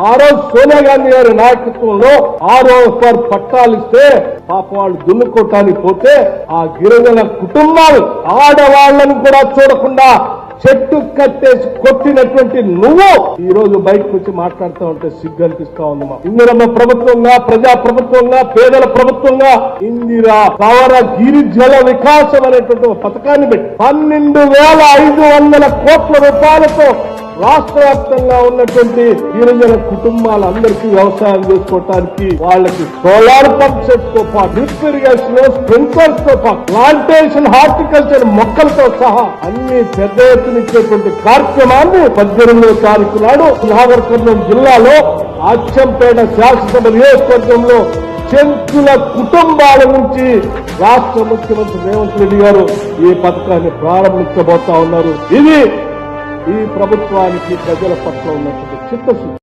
ఆ రోజు సోనియా గాంధీ గారి నాయకత్వంలో 6వ పట్టాలిస్తే పాప వాళ్ళు దున్నుకోవటానికి పోతే ఆ గిరిజన కుటుంబాలు ఆడవాళ్లను కూడా చూడకుండా చెట్టు కట్టేసి కొట్టినటువంటి నువ్వు ఈ రోజు బయటకు వచ్చి మాట్లాడుతూ ఉంటే సిగ్గు అనిపిస్తా ఉంది. ఇందిరమ్మ ప్రభుత్వంగా, ప్రజా ప్రభుత్వంగా, పేదల ప్రభుత్వంగా ఇందిరా పవర గిరిజన వికాసం అనేటువంటి పథకాన్ని పెట్టి 12,500 కోట్ల రూపాయలతో రాష్ట్ర వ్యాప్తంగా ఉన్నటువంటి గిరిజన కుటుంబాలందరికీ వ్యవసాయం చేసుకోవటానికి వాళ్ళకి సోలార్ పంప్ సెట్ తో పాటు డ్రిప్ ఇరిగేషన్, స్ప్రింక్లర్స్ తో పాటు ప్లాంటేషన్, హార్టికల్చర్ మొక్కలతో సహా అన్ని పెద్ద ఎత్తున ఇచ్చేటువంటి కార్యక్రమాన్ని 18వ తారీఖు నాడు నాగర్ కర్నూలు జిల్లాలో అచ్చంపేట శాసనసభ నియోజకవర్గంలో చెంచుల కుటుంబాల నుంచి రాష్ట్ర ముఖ్యమంత్రి రేవంత్ రెడ్డి గారు ఈ పథకాన్ని ప్రారంభించబోతా ఉన్నారు. ఇది ఈ ప్రభుత్వానికి ప్రజల పట్ల ఉన్నటువంటి చిత్తశుద్ధి.